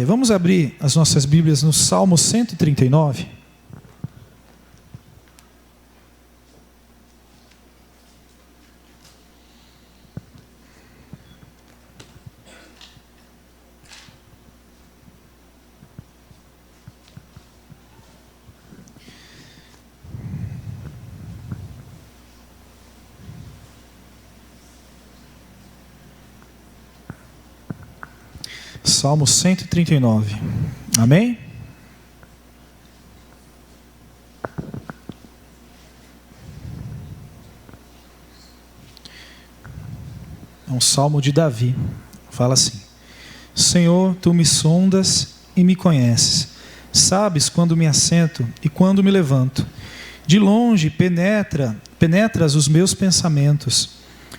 Vamos abrir as nossas Bíblias no Salmo 139. Salmo 139. Amém? É um salmo de Davi. Fala assim: Senhor, tu me sondas e me conheces. Sabes quando me assento e quando me levanto. De longe penetras os meus pensamentos.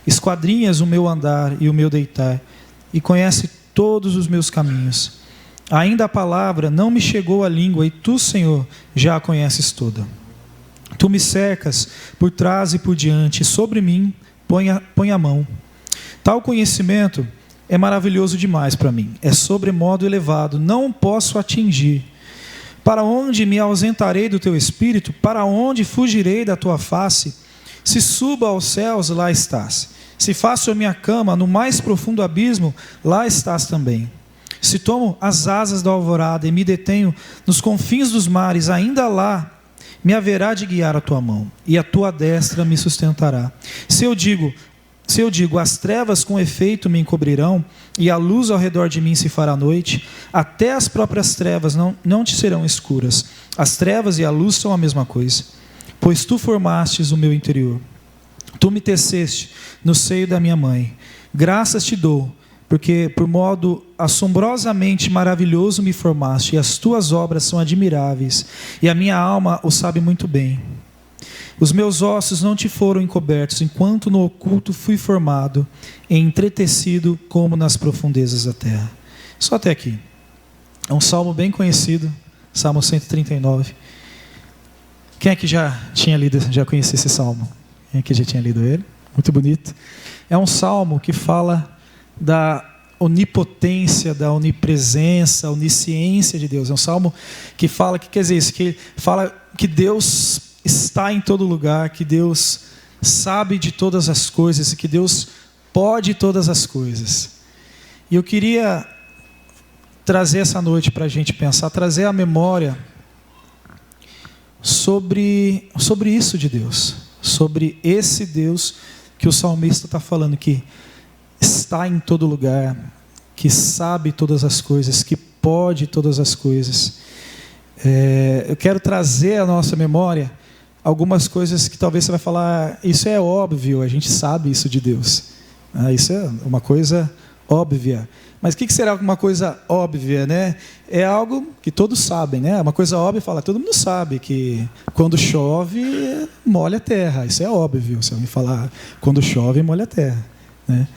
Esquadrinhas o meu andar e o meu deitar. E conhece todos os meus caminhos. Ainda a palavra não me chegou à língua, e tu, Senhor, já a conheces toda. Tu me cercas por trás e por diante, e sobre mim põe a mão. Tal conhecimento é maravilhoso demais para mim, é sobremodo elevado, não posso atingir. Para onde me ausentarei do teu espírito? Para onde fugirei da tua face? Se subo aos céus, lá estás. Se faço a minha cama no mais profundo abismo, lá estás também. Se tomo as asas da alvorada e me detenho nos confins dos mares, ainda lá me haverá de guiar a tua mão, e a tua destra me sustentará. Se eu digo, as trevas com efeito me encobrirão, e a luz ao redor de mim se fará noite, até as próprias trevas não te serão escuras. As trevas e a luz são a mesma coisa, pois tu formastes o meu interior. Tu me teceste no seio da minha mãe. Graças te dou, porque por modo assombrosamente maravilhoso me formaste, e as tuas obras são admiráveis, e a minha alma o sabe muito bem. Os meus ossos não te foram encobertos, enquanto no oculto fui formado, e entretecido como nas profundezas da terra. Só até aqui. É um salmo bem conhecido, Salmo 139. Quem é que já tinha lido, já conhecia esse salmo? Quem aqui já tinha lido ele? Muito bonito. É um salmo que fala da onipotência, da onipresença, onisciência de Deus. É um salmo que fala, que quer dizer isso? Que fala que Deus está em todo lugar, que Deus sabe de todas as coisas, que Deus pode todas as coisas. E eu queria trazer essa noite para a gente pensar, trazer a memória sobre isso de Deus. Sobre esse Deus que o salmista está falando, que está em todo lugar, que sabe todas as coisas, que pode todas as coisas. Eu quero trazer à nossa memória algumas coisas que talvez você vai falar, isso é óbvio, a gente sabe isso de Deus. Isso é uma coisa óbvia. Mas o que será uma coisa óbvia, né? É algo que todos sabem, né? Uma coisa óbvia, todo mundo sabe que quando chove, molha a terra. Isso é óbvio, se alguém falar quando chove, molha a terra, né?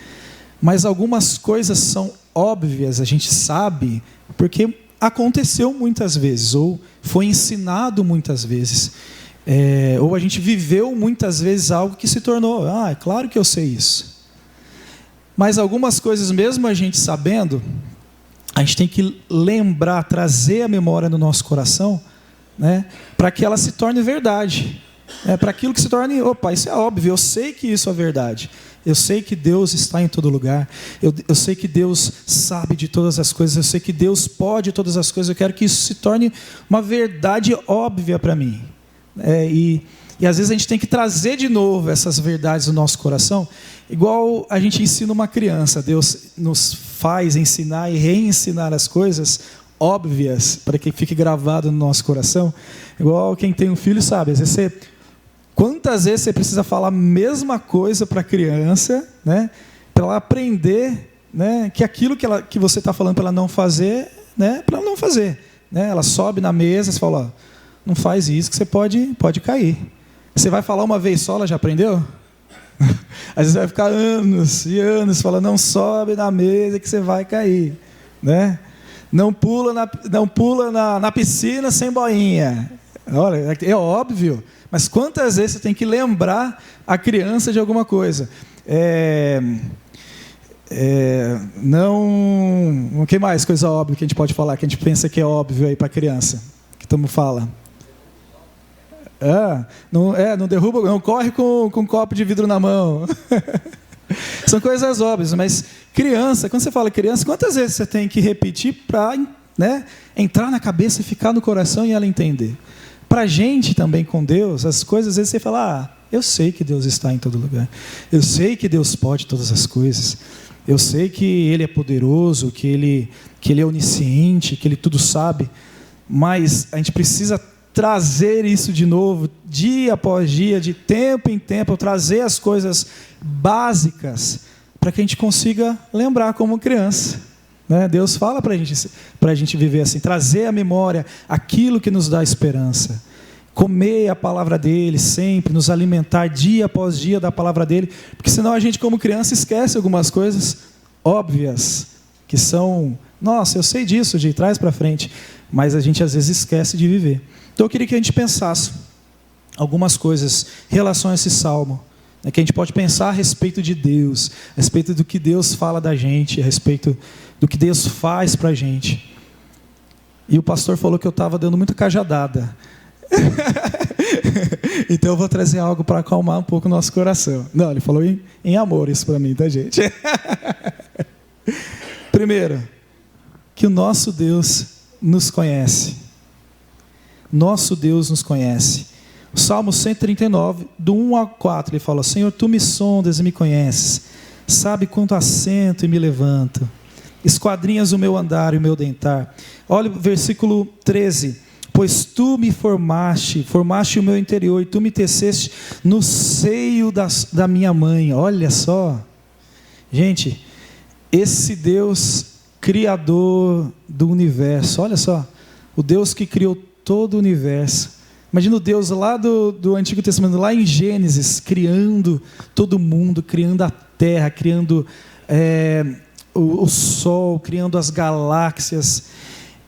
Mas algumas coisas são óbvias, a gente sabe, porque aconteceu muitas vezes, ou foi ensinado muitas vezes, ou a gente viveu muitas vezes algo que se tornou, é claro que eu sei isso. Mas algumas coisas, mesmo a gente sabendo, a gente tem que lembrar, trazer a memória no nosso coração, né, para que ela se torne verdade. Para aquilo que se torne, isso é óbvio, eu sei que isso é verdade. Eu sei que Deus está em todo lugar. Eu sei que Deus sabe de todas as coisas. Eu sei que Deus pode todas as coisas. Eu quero que isso se torne uma verdade óbvia para mim. E às vezes a gente tem que trazer de novo essas verdades no nosso coração, igual a gente ensina uma criança. Deus nos faz ensinar e reensinar as coisas óbvias, para que fique gravado no nosso coração. Igual quem tem um filho sabe, às vezes quantas vezes você precisa falar a mesma coisa para a criança, né, para ela aprender, né, que aquilo que você está falando para ela não fazer, né, para ela não fazer. Né? Ela sobe na mesa e fala, não faz isso que você pode cair. Você vai falar uma vez só, ela já aprendeu? Às vezes vai ficar anos e anos falando, não sobe na mesa que você vai cair. Né? Não pula na piscina sem boinha. Olha, é óbvio, mas quantas vezes você tem que lembrar a criança de alguma coisa? Não... O que mais? Coisa óbvia que a gente pode falar, que a gente pensa que é óbvio aí para criança. Que todo mundo fala. Não derruba, não corre com um copo de vidro na mão. São coisas óbvias, mas criança, quando você fala criança, quantas vezes você tem que repetir para, né, entrar na cabeça e ficar no coração e ela entender? Para a gente também com Deus, as coisas, às vezes você fala, eu sei que Deus está em todo lugar, eu sei que Deus pode todas as coisas, eu sei que Ele é poderoso, que Ele é onisciente, que Ele tudo sabe, mas a gente precisa trazer isso de novo, dia após dia, de tempo em tempo, trazer as coisas básicas, para que a gente consiga lembrar como criança, né? Deus fala para a gente viver assim, trazer à memória aquilo que nos dá esperança, comer a palavra dEle sempre, nos alimentar dia após dia da palavra dEle, porque senão a gente como criança esquece algumas coisas óbvias, que são, nossa, eu sei disso de trás para frente, mas a gente às vezes esquece de viver. Então eu queria que a gente pensasse algumas coisas em relação a esse salmo, né, que a gente pode pensar a respeito de Deus, a respeito do que Deus fala da gente, a respeito do que Deus faz para a gente. E o pastor falou que eu estava dando muita cajadada. Então eu vou trazer algo para acalmar um pouco o nosso coração. Não, ele falou em amor isso para mim, tá, gente? Primeiro, que o nosso Deus nos conhece. Nosso Deus nos conhece. O Salmo 139, do 1 ao 4, ele fala: Senhor, Tu me sondas e me conheces, sabe quanto assento e me levanto, esquadrinhas o meu andar e o meu dentar. Olha o versículo 13: Pois Tu me formaste o meu interior, e Tu me teceste no seio da minha mãe. Olha só, gente, esse Deus criador do universo, olha só, o Deus que criou todo o universo. Imagina o Deus lá do Antigo Testamento, lá em Gênesis, criando todo mundo, criando a terra, criando o sol, criando as galáxias.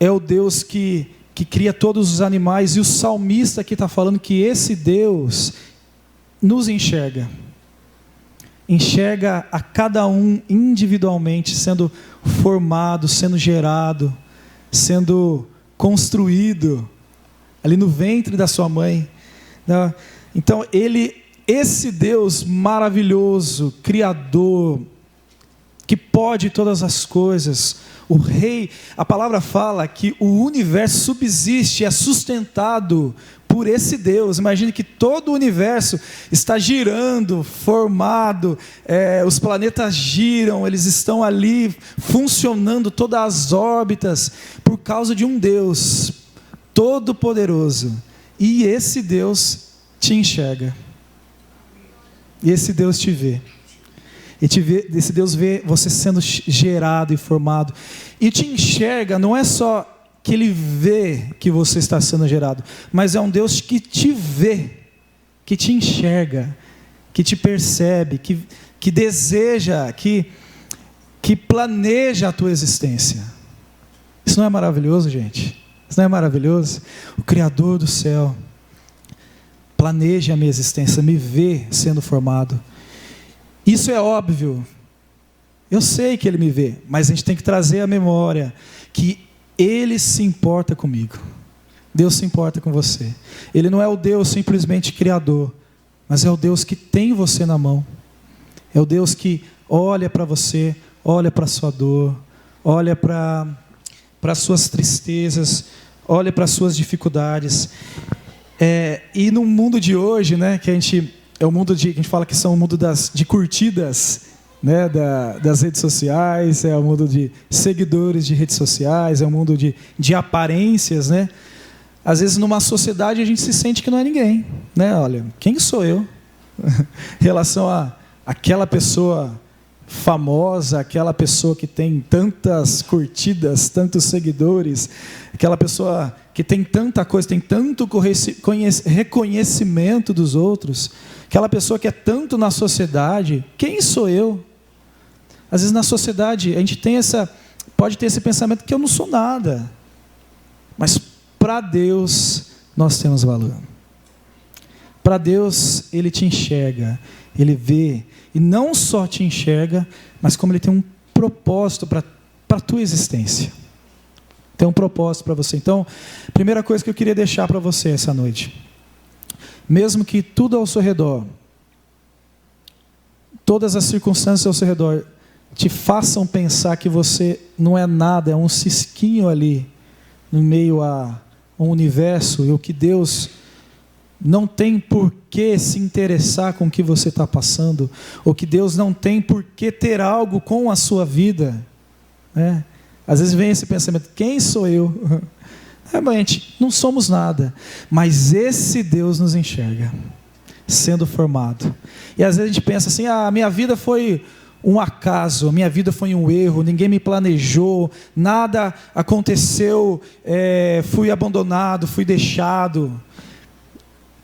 É o Deus que cria todos os animais. E o salmista aqui está falando que esse Deus nos enxerga a cada um individualmente, sendo formado, sendo gerado, sendo construído ali no ventre da sua mãe. Então esse Deus maravilhoso, criador, que pode todas as coisas, o Rei, a palavra fala que o universo subsiste, é sustentado por esse Deus. Imagine que todo o universo está girando, formado, os planetas giram, eles estão ali funcionando, todas as órbitas, por causa de um Deus todo-poderoso. E esse Deus te enxerga, e esse Deus te vê. Esse Deus vê você sendo gerado e formado, e te enxerga. Não é só que Ele vê que você está sendo gerado, mas é um Deus que te vê, que te enxerga, que te percebe, que deseja, que planeja a tua existência. Isso não é maravilhoso, gente? Isso não é maravilhoso? O Criador do céu planeja a minha existência, me vê sendo formado. Isso é óbvio, eu sei que Ele me vê, mas a gente tem que trazer à memória que Ele se importa comigo. Deus se importa com você. Ele não é o Deus simplesmente criador, mas é o Deus que tem você na mão. É o Deus que olha para você, olha para a sua dor, olha para as suas tristezas, olha para as suas dificuldades. E no mundo de hoje, né, que a gente fala que são o mundo de curtidas, né, das redes sociais, é o mundo de seguidores de redes sociais, é o mundo de aparências, né? Às vezes numa sociedade a gente se sente que não é ninguém, né? Olha, quem sou eu em relação a aquela pessoa famosa, aquela pessoa que tem tantas curtidas, tantos seguidores, aquela pessoa que tem tanta coisa, tem tanto reconhecimento dos outros, aquela pessoa que é tanto na sociedade. Quem sou eu? Às vezes na sociedade a gente pode ter esse pensamento que eu não sou nada, mas para Deus nós temos valor. Para Deus Ele te enxerga, Ele vê, e não só te enxerga, mas como Ele tem um propósito para a tua existência. Tem um propósito para você. Então, primeira coisa que eu queria deixar para você essa noite. Mesmo que tudo ao seu redor, todas as circunstâncias ao seu redor, te façam pensar que você não é nada, é um cisquinho ali, no meio a um universo, e o que Deus não tem por que se interessar com o que você está passando, ou que Deus não tem por que ter algo com a sua vida, né? Às vezes vem esse pensamento, quem sou eu? Realmente, não somos nada, mas esse Deus nos enxerga, sendo formado. E às vezes a gente pensa assim, a minha vida foi um acaso, a minha vida foi um erro, ninguém me planejou, nada aconteceu, fui abandonado, fui deixado.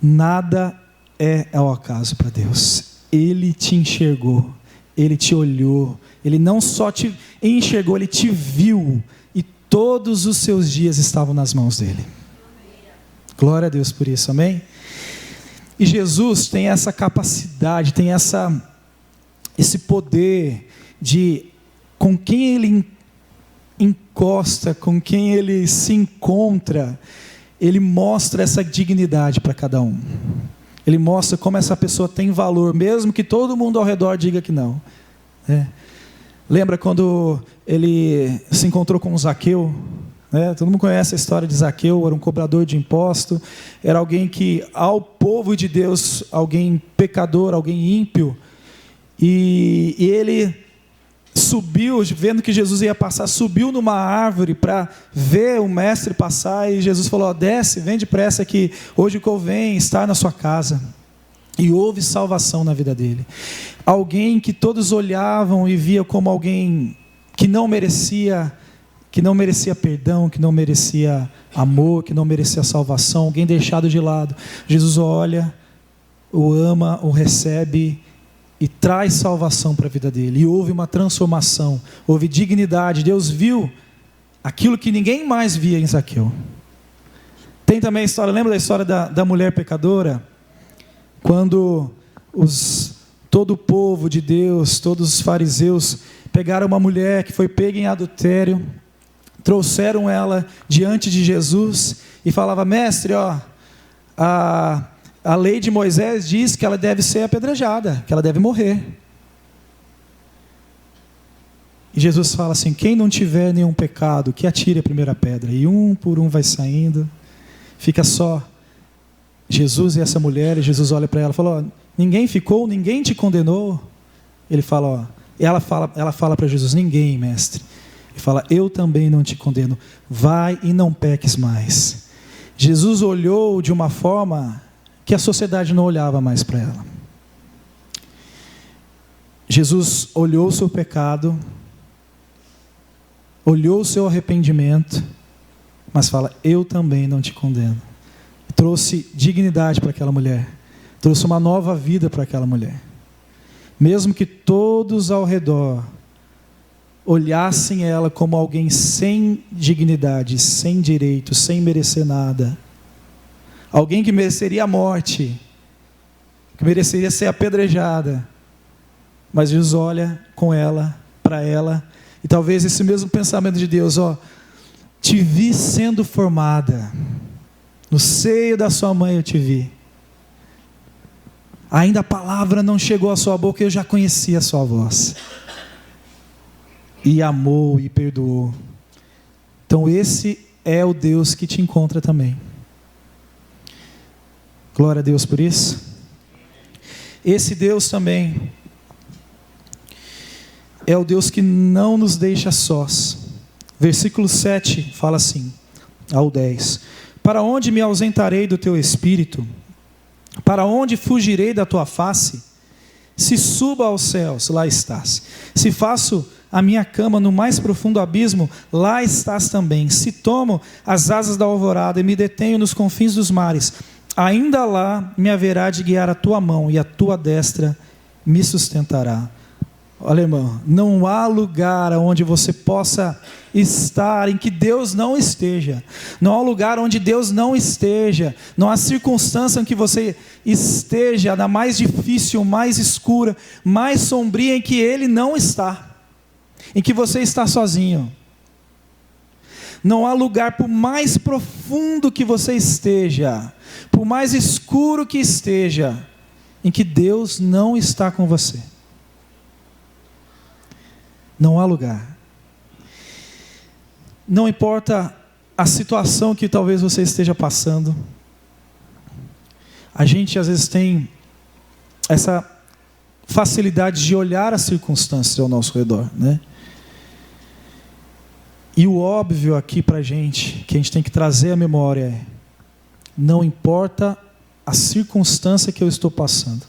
Nada é ao acaso para Deus. Ele te enxergou, Ele te olhou, Ele não só te enxergou, Ele te viu, e todos os seus dias estavam nas mãos dEle. Glória a Deus por isso, amém? E Jesus tem essa capacidade, tem esse poder de, com quem Ele encosta, com quem Ele se encontra, Ele mostra essa dignidade para cada um. Ele mostra como essa pessoa tem valor, mesmo que todo mundo ao redor diga que não. Lembra quando ele se encontrou com Zaqueu? Todo mundo conhece a história de Zaqueu, era um cobrador de imposto, era alguém que, ao povo de Deus, alguém pecador, alguém ímpio, e ele subiu, vendo que Jesus ia passar, subiu numa árvore para ver o mestre passar, e Jesus falou, desce, vem depressa que hoje convém estar na sua casa. E houve salvação na vida dele. Alguém que todos olhavam e via como alguém que não merecia perdão, que não merecia amor, que não merecia salvação, alguém deixado de lado. Jesus olha, o ama, o recebe e traz salvação para a vida dele. E houve uma transformação, houve dignidade. Deus viu aquilo que ninguém mais via em Zaqueu. Tem também a história, lembra da história da mulher pecadora? Quando todo o povo de Deus, todos os fariseus, pegaram uma mulher que foi pega em adultério, trouxeram ela diante de Jesus e falava, mestre, a lei de Moisés diz que ela deve ser apedrejada, que ela deve morrer. E Jesus fala assim, quem não tiver nenhum pecado, que atire a primeira pedra. E um por um vai saindo, fica só Jesus e essa mulher, e Jesus olha para ela e fala, ninguém te condenou? Ele fala, ela fala para Jesus, ninguém, mestre. Ele fala, eu também não te condeno, vai e não peques mais. Jesus olhou de uma forma que a sociedade não olhava mais para ela. Jesus olhou o seu pecado, olhou o seu arrependimento, mas fala, eu também não te condeno. Trouxe dignidade para aquela mulher, trouxe uma nova vida para aquela mulher. Mesmo que todos ao redor olhassem ela como alguém sem dignidade, sem direito, sem merecer nada, alguém que mereceria a morte, que mereceria ser apedrejada, mas Jesus olha com ela, para ela, e talvez esse mesmo pensamento de Deus, te vi sendo formada, no seio da sua mãe eu te vi, ainda a palavra não chegou à sua boca, eu já conhecia a sua voz, e amou e perdoou. Então esse é o Deus que te encontra também. Glória a Deus por isso. Esse Deus também é o Deus que não nos deixa sós. Versículo 7 fala assim, ao 10. Para onde me ausentarei do teu espírito? Para onde fugirei da tua face? Se subo aos céus, lá estás. Se faço a minha cama no mais profundo abismo, lá estás também. Se tomo as asas da alvorada e me detenho nos confins dos mares, ainda lá me haverá de guiar a tua mão e a tua destra me sustentará. Olha, irmão, não há lugar onde você possa estar em que Deus não esteja. Não há lugar onde Deus não esteja. Não há circunstância em que você esteja, na mais difícil, mais escura, mais sombria, em que Ele não está. em que você está sozinho. Não há lugar, por mais profundo que você esteja, por mais escuro que esteja, em que Deus não está com você. Não há lugar. Não importa a situação que talvez você esteja passando. A gente às vezes tem essa facilidade de olhar as circunstâncias ao nosso redor, né? E o óbvio aqui para a gente, que a gente tem que trazer à memória é: não importa a circunstância que eu estou passando,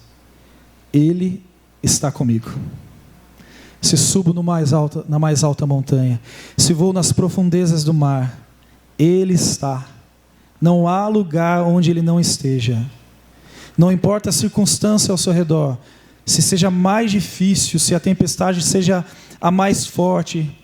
Ele está comigo. Se subo na mais alta montanha, se vou nas profundezas do mar, Ele está. Não há lugar onde Ele não esteja. Não importa a circunstância ao seu redor, se seja mais difícil, se a tempestade seja a mais forte,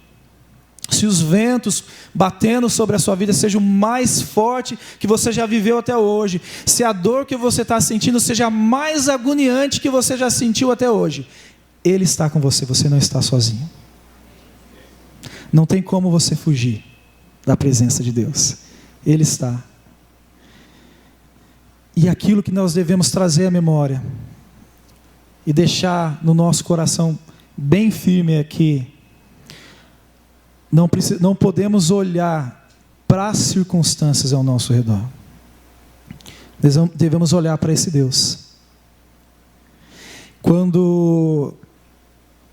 se os ventos batendo sobre a sua vida sejam o mais forte que você já viveu até hoje, se a dor que você está sentindo seja a mais agoniante que você já sentiu até hoje, Ele está com você, você não está sozinho. Não tem como você fugir da presença de Deus. Ele está. E aquilo que nós devemos trazer à memória e deixar no nosso coração bem firme é que não podemos olhar para as circunstâncias ao nosso redor. Devemos olhar para esse Deus. Quando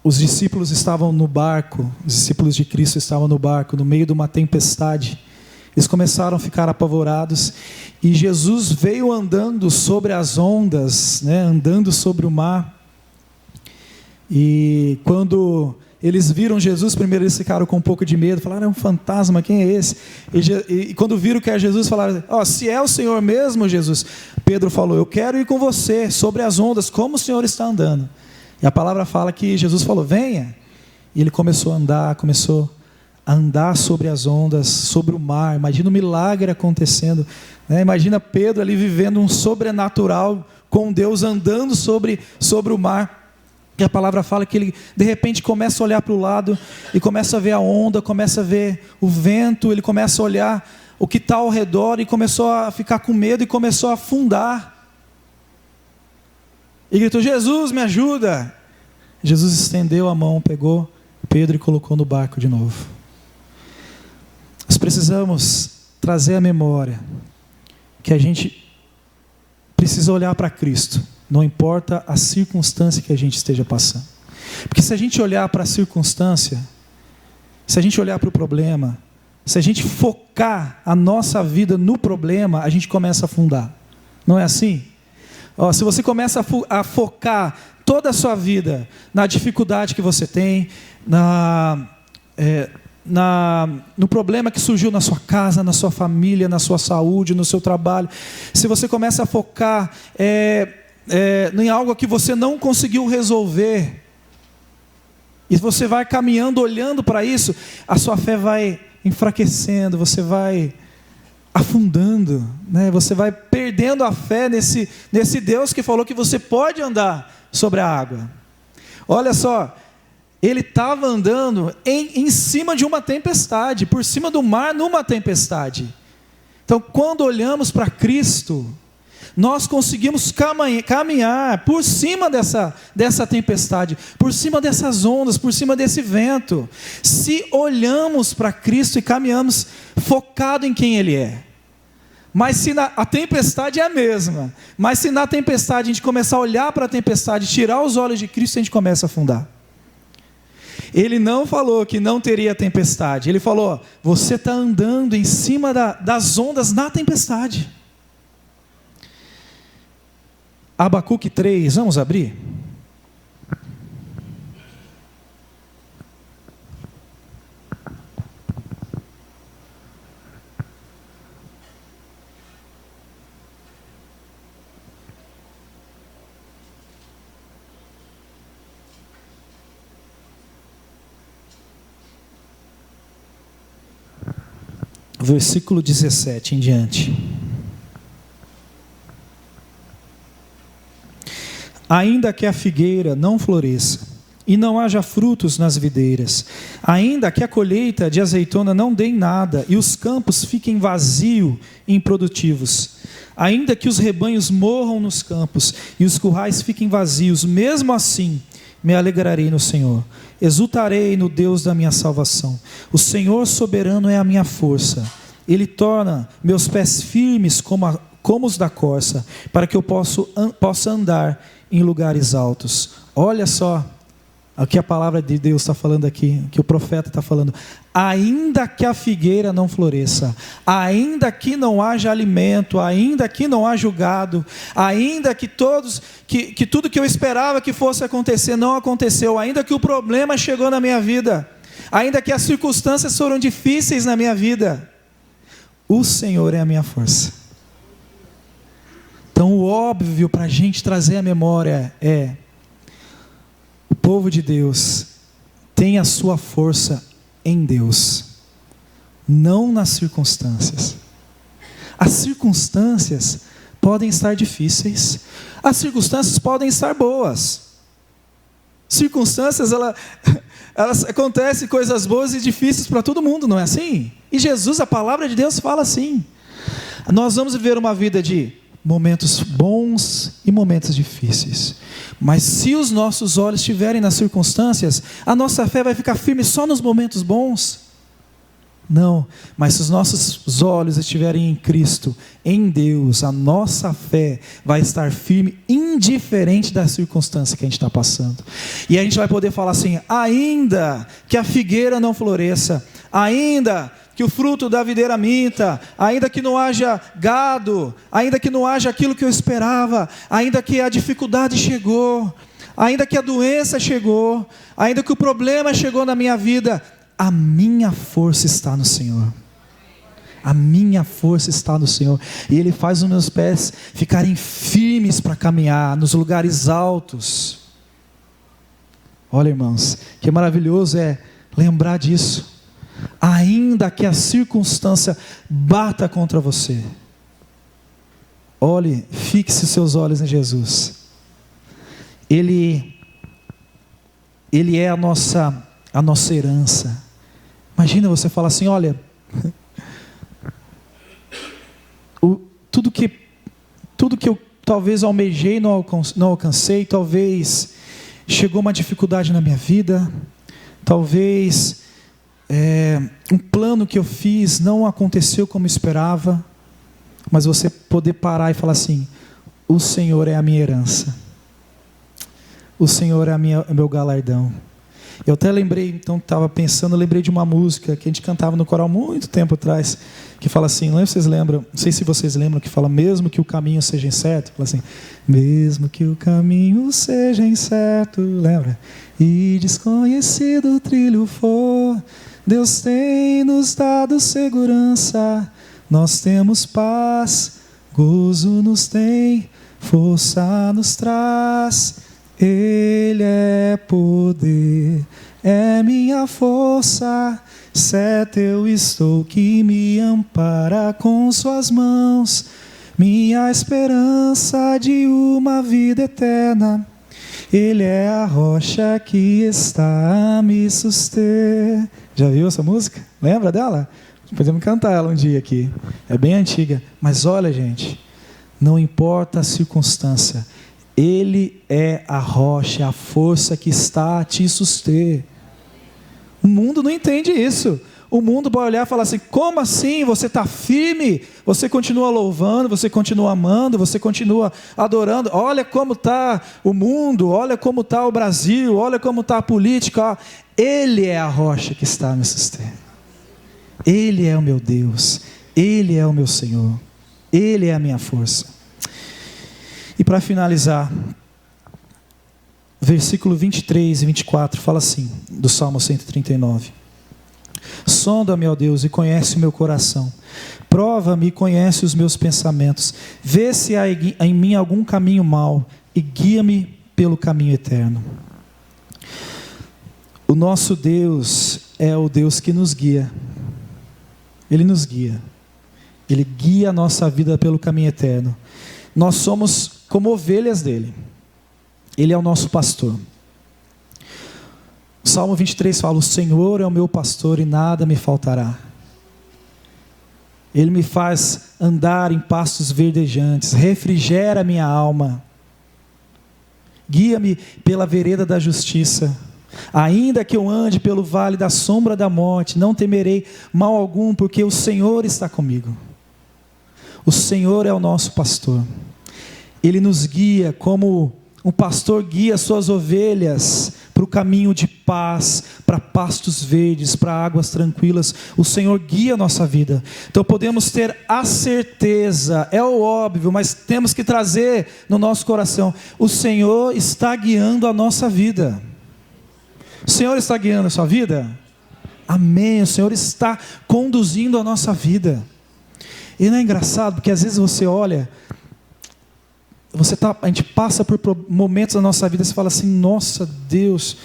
os discípulos estavam no barco, os discípulos de Cristo estavam no barco, no meio de uma tempestade, eles começaram a ficar apavorados, e Jesus veio andando sobre as ondas, né, andando sobre o mar. E quando eles viram Jesus, primeiro eles ficaram com um pouco de medo, falaram: é um fantasma, quem é esse? E quando viram que era Jesus, falaram: se é o Senhor mesmo, Jesus. Pedro falou: eu quero ir com você sobre as ondas, como o Senhor está andando. E a palavra fala que Jesus falou: venha. E ele começou a andar sobre as ondas, sobre o mar. Imagina o milagre acontecendo, né? Imagina Pedro ali vivendo um sobrenatural, com Deus andando sobre o mar. E a palavra fala que ele de repente começa a olhar para o lado e começa a ver a onda, começa a ver o vento, ele começa a olhar o que está ao redor e começou a ficar com medo e começou a afundar. E gritou: Jesus, me ajuda! Jesus estendeu a mão, pegou Pedro e colocou no barco de novo. Nós precisamos trazer à memória que a gente precisa olhar para Cristo, não importa a circunstância que a gente esteja passando. Porque se a gente olhar para a circunstância, se a gente olhar para o problema, se a gente focar a nossa vida no problema, a gente começa a afundar. Não é assim? Se você começa a focar toda a sua vida na dificuldade que você tem, no problema que surgiu na sua casa, na sua família, na sua saúde, no seu trabalho, se você começa a focar em algo que você não conseguiu resolver, e você vai caminhando olhando para isso, a sua fé vai enfraquecendo, você vai afundando, né? Você vai perdendo a fé nesse Deus que falou que você pode andar sobre a água. Olha só, ele estava andando em cima de uma tempestade, por cima do mar numa tempestade. Então, quando olhamos para Cristo, nós conseguimos caminhar por cima dessa tempestade, por cima dessas ondas, por cima desse vento, se olhamos para Cristo e caminhamos focado em quem Ele é. Mas se a tempestade é a mesma, mas se na tempestade a gente começar a olhar para a tempestade, tirar os olhos de Cristo, a gente começa a afundar. Ele não falou que não teria tempestade, ele falou: você está andando em cima das ondas na tempestade. Abacuque 3, vamos abrir? Versículo 17 em diante. Ainda que a figueira não floresça, e não haja frutos nas videiras, ainda que a colheita de azeitona não dê nada, e os campos fiquem vazios e improdutivos, ainda que os rebanhos morram nos campos, e os currais fiquem vazios, mesmo assim me alegrarei no Senhor, exultarei no Deus da minha salvação. O Senhor soberano é a minha força, Ele torna meus pés firmes como os da corça, para que eu possa andar em lugares altos. Olha só o que a palavra de Deus está falando aqui, que o profeta está falando. Ainda que a figueira não floresça, ainda que não haja alimento, ainda que não haja gado, ainda que tudo que eu esperava que fosse acontecer não aconteceu, ainda que o problema chegou na minha vida, ainda que as circunstâncias foram difíceis na minha vida, o Senhor é a minha força. Então o óbvio para a gente trazer a memória é: o povo de Deus tem a sua força em Deus, não nas circunstâncias. As circunstâncias podem estar difíceis, as circunstâncias podem estar boas. Circunstâncias, elas acontecem coisas boas e difíceis para todo mundo, não é assim? E Jesus, a palavra de Deus fala assim. Nós vamos viver uma vida de momentos bons e momentos difíceis, mas se os nossos olhos estiverem nas circunstâncias, a nossa fé vai ficar firme só nos momentos bons? Não, mas se os nossos olhos estiverem em Cristo, em Deus, a nossa fé vai estar firme, indiferente da circunstância que a gente está passando. E a gente vai poder falar assim: ainda que a figueira não floresça, ainda que o fruto da videira minta, ainda que não haja gado, ainda que não haja aquilo que eu esperava, ainda que a dificuldade chegou, ainda que a doença chegou, ainda que o problema chegou na minha vida, a minha força está no Senhor. A minha força está no Senhor. E Ele faz os meus pés ficarem firmes para caminhar nos lugares altos. Olha, irmãos, que maravilhoso é lembrar disso. Ainda que a circunstância bata contra você, olhe, fixe seus olhos em Jesus. Ele é a nossa herança. Imagina você falar assim: olha, tudo que eu talvez almejei não alcancei, talvez chegou uma dificuldade na minha vida, talvez um plano que eu fiz não aconteceu como esperava, mas você poder parar e falar assim: o Senhor é a minha herança, o Senhor é o meu galardão. Eu até lembrei, então estava pensando, lembrei de uma música que a gente cantava no coral muito tempo atrás, que fala assim, não sei se vocês lembram, que fala: mesmo que o caminho seja incerto, fala assim: mesmo que o caminho seja incerto, lembra? E desconhecido o trilho for, Deus tem nos dado segurança, nós temos paz, gozo nos tem, força nos traz. Ele é poder, é minha força, certo eu estou que me ampara com suas mãos, minha esperança de uma vida eterna. Ele é a rocha que está a me suster. Já viu essa música? Lembra dela? Podemos cantar ela um dia aqui. É bem antiga. Mas olha, gente, não importa a circunstância, Ele é a rocha, a força que está a te suster. O mundo não entende isso. O mundo vai olhar e falar assim: como assim? Você está firme? Você continua louvando, você continua amando, você continua adorando. Olha como está o mundo, olha como está o Brasil, olha como está a política. Ele é a rocha que está a me suster. Ele é o meu Deus, Ele é o meu Senhor, Ele é a minha força. E para finalizar, versículo 23 e 24 fala assim, do Salmo 139. Sonda-me, ó Deus, e conhece o meu coração. Prova-me e conhece os meus pensamentos. Vê se há em mim algum caminho mau e guia-me pelo caminho eterno. O nosso Deus é o Deus que nos guia. Ele nos guia. Ele guia a nossa vida pelo caminho eterno. Nós somos como ovelhas dele. Ele é o nosso pastor. Salmo 23 fala: o Senhor é o meu pastor e nada me faltará. Ele me faz andar em pastos verdejantes, refrigera a minha alma, guia-me pela vereda da justiça. Ainda que eu ande pelo vale da sombra da morte, não temerei mal algum, porque o Senhor está comigo. O Senhor é o nosso pastor. Ele nos guia como um pastor guia suas ovelhas para o caminho de paz, para pastos verdes, para águas tranquilas. O Senhor guia a nossa vida. Então podemos ter a certeza, é o óbvio, mas temos que trazer no nosso coração: o Senhor está guiando a nossa vida. O Senhor está guiando a sua vida? Amém. O Senhor está conduzindo a nossa vida. E não é engraçado, porque às vezes você olha, a gente passa por momentos da nossa vida e você fala assim: nossa Deus,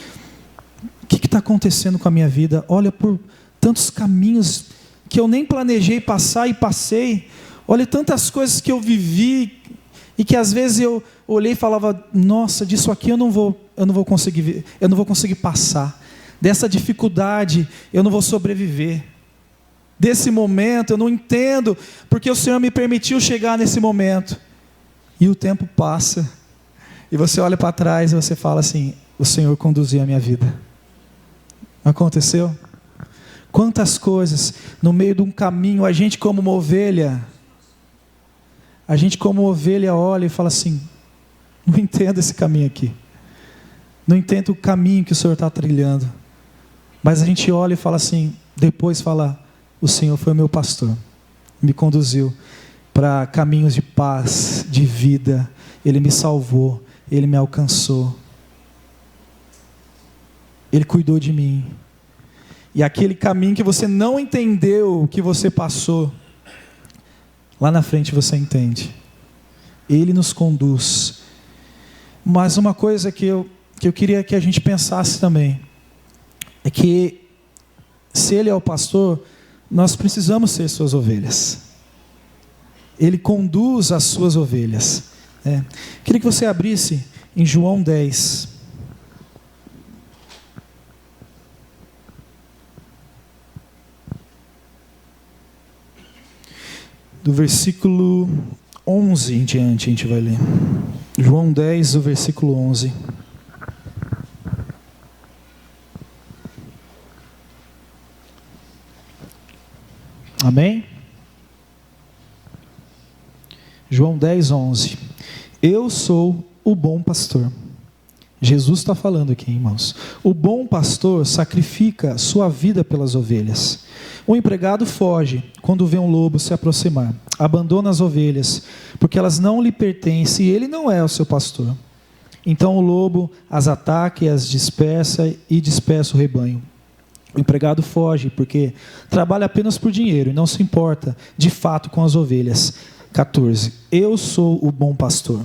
o que está acontecendo com a minha vida? Olha, por tantos caminhos que eu nem planejei passar e passei. Olha tantas coisas que eu vivi e que às vezes eu olhei e falava: nossa, disso aqui eu não vou conseguir passar. Dessa dificuldade eu não vou sobreviver. Desse momento eu não entendo porque o Senhor me permitiu chegar nesse momento. E o tempo passa, e você olha para trás e você fala assim: o Senhor conduziu a minha vida. Aconteceu? Quantas coisas, no meio de um caminho, a gente como uma ovelha olha e fala assim: não entendo esse caminho aqui. Não entendo o caminho que o Senhor está trilhando. Mas a gente olha e fala assim, depois fala: o Senhor foi o meu pastor, me conduziu para caminhos de paz, de vida. Ele me salvou, Ele me alcançou, Ele cuidou de mim. E aquele caminho que você não entendeu, que você passou, lá na frente você entende. Ele nos conduz. Mas uma coisa que eu queria que a gente pensasse também, é que se Ele é o pastor, nós precisamos ser suas ovelhas. Ele conduz as suas ovelhas. Queria que você abrisse em João 10. Do versículo 11 em diante a gente vai ler. João 10, o versículo 11. Amém? João 10, 11. Eu sou o bom pastor. Jesus está falando aqui, irmãos. O bom pastor sacrifica sua vida pelas ovelhas. O empregado foge quando vê um lobo se aproximar. Abandona as ovelhas, porque elas não lhe pertencem e ele não é o seu pastor. Então o lobo as ataca e as dispersa o rebanho. O empregado foge porque trabalha apenas por dinheiro e não se importa de fato com as ovelhas. 14. Eu sou o bom pastor.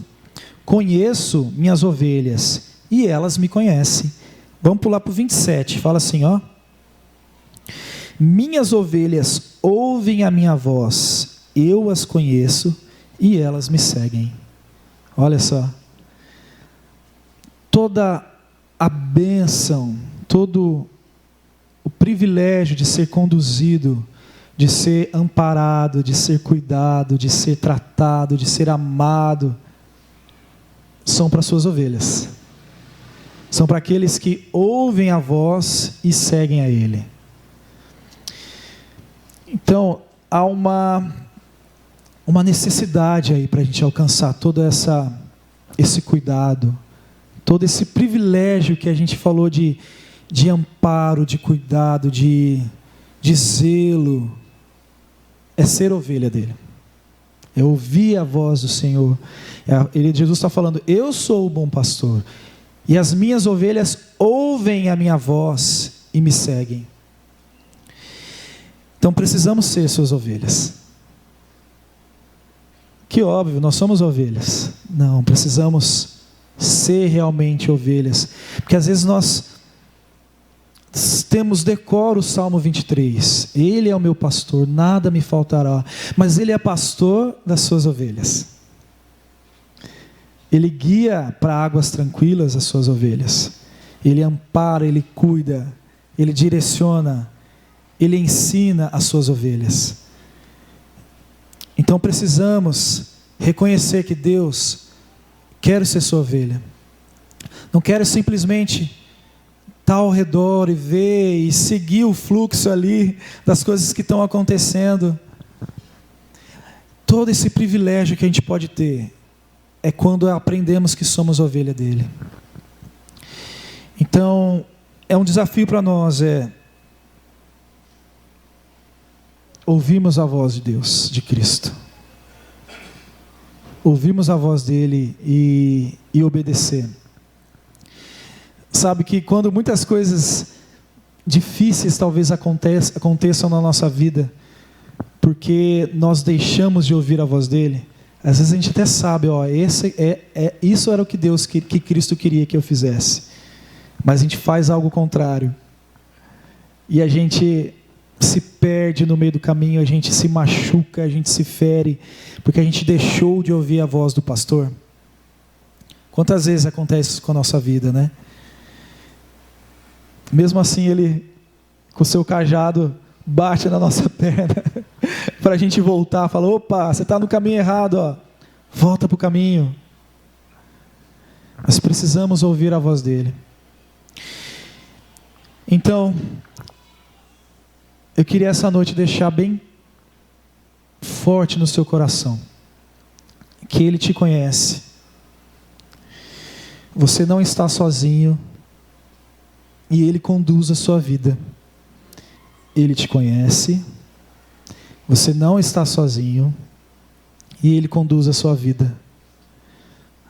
Conheço minhas ovelhas e elas me conhecem. Vamos pular para o 27. Fala assim, ó. Minhas ovelhas ouvem a minha voz, eu as conheço e elas me seguem. Olha só. Toda a bênção, todo o privilégio de ser conduzido, de ser amparado, de ser cuidado, de ser tratado, de ser amado, são para suas ovelhas. São para aqueles que ouvem a voz e seguem a Ele. Então, há uma necessidade aí para a gente alcançar todo esse cuidado, todo esse privilégio que a gente falou de amparo, de cuidado, de zelo. É ser ovelha dele, é ouvir a voz do Senhor. Jesus está falando: eu sou o bom pastor, e as minhas ovelhas ouvem a minha voz e me seguem. Então precisamos ser suas ovelhas. Que óbvio, nós somos ovelhas. Não, precisamos ser realmente ovelhas, porque às vezes nós temos decoro o Salmo 23, Ele é o meu pastor, nada me faltará, mas Ele é pastor das suas ovelhas, Ele guia para águas tranquilas as suas ovelhas, Ele ampara, Ele cuida, Ele direciona, Ele ensina as suas ovelhas. Então precisamos reconhecer que Deus quer ser sua ovelha. Não quero simplesmente estar ao redor e ver e seguir o fluxo ali das coisas que estão acontecendo. Todo esse privilégio que a gente pode ter é quando aprendemos que somos ovelha dele. Então, é um desafio para nós, ouvirmos a voz de Deus, de Cristo. Ouvirmos a voz dele e obedecer. Sabe que quando muitas coisas difíceis talvez aconteçam na nossa vida, porque nós deixamos de ouvir a voz dele, às vezes a gente até sabe, isso era o que Deus, que Cristo queria que eu fizesse, mas a gente faz algo contrário, e a gente se perde no meio do caminho, a gente se machuca, a gente se fere, porque a gente deixou de ouvir a voz do pastor. Quantas vezes acontece isso com a nossa vida, né? Mesmo assim, ele, com o seu cajado, bate na nossa perna, para a gente voltar, fala, opa, você está no caminho errado, ó. Volta para o caminho. Nós precisamos ouvir a voz dele. Então, eu queria essa noite deixar bem forte no seu coração, que ele te conhece. Você não está sozinho, e ele conduz a sua vida. Ele te conhece, você não está sozinho, e ele conduz a sua vida.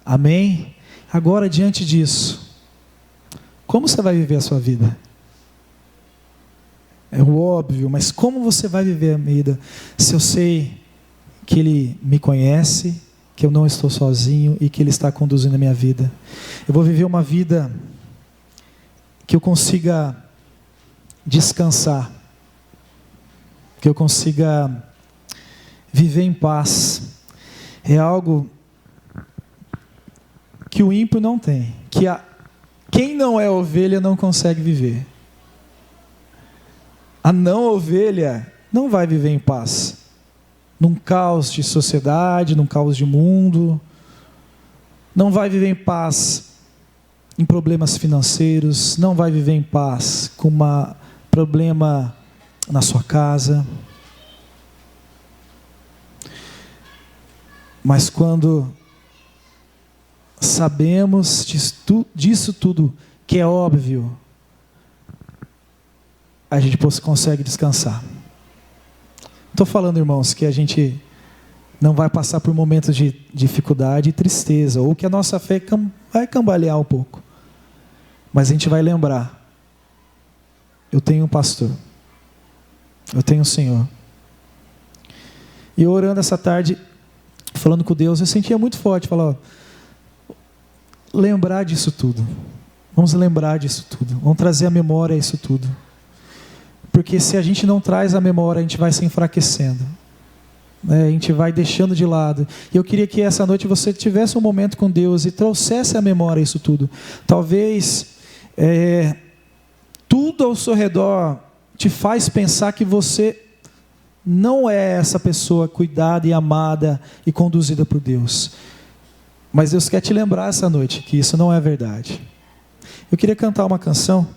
Amém? Agora, diante disso, como você vai viver a sua vida? É o óbvio, mas como você vai viver a vida? Se eu sei que ele me conhece, que eu não estou sozinho e que ele está conduzindo a minha vida. Eu vou viver uma vida que eu consiga descansar, que eu consiga viver em paz. É algo que o ímpio não tem, quem não é ovelha não consegue viver. A não ovelha não vai viver em paz, num caos de sociedade, num caos de mundo, não vai viver em paz em problemas financeiros, não vai viver em paz com um problema na sua casa. Mas quando sabemos disso tudo, que é óbvio, a gente consegue descansar. Estou falando, irmãos, que a gente não vai passar por momentos de dificuldade e tristeza, ou que a nossa fé vai cambalear um pouco. Mas a gente vai lembrar, eu tenho um pastor, eu tenho um Senhor. E eu orando essa tarde, falando com Deus, eu sentia muito forte, falar, lembrar disso tudo. Vamos lembrar disso tudo, vamos trazer à memória isso tudo. Porque se a gente não traz à memória, a gente vai se enfraquecendo, né? A gente vai deixando de lado. E eu queria que essa noite você tivesse um momento com Deus e trouxesse à memória isso tudo. Talvez tudo ao seu redor te faz pensar que você não é essa pessoa cuidada e amada e conduzida por Deus. Mas Deus quer te lembrar essa noite que isso não é verdade. Eu queria cantar uma canção.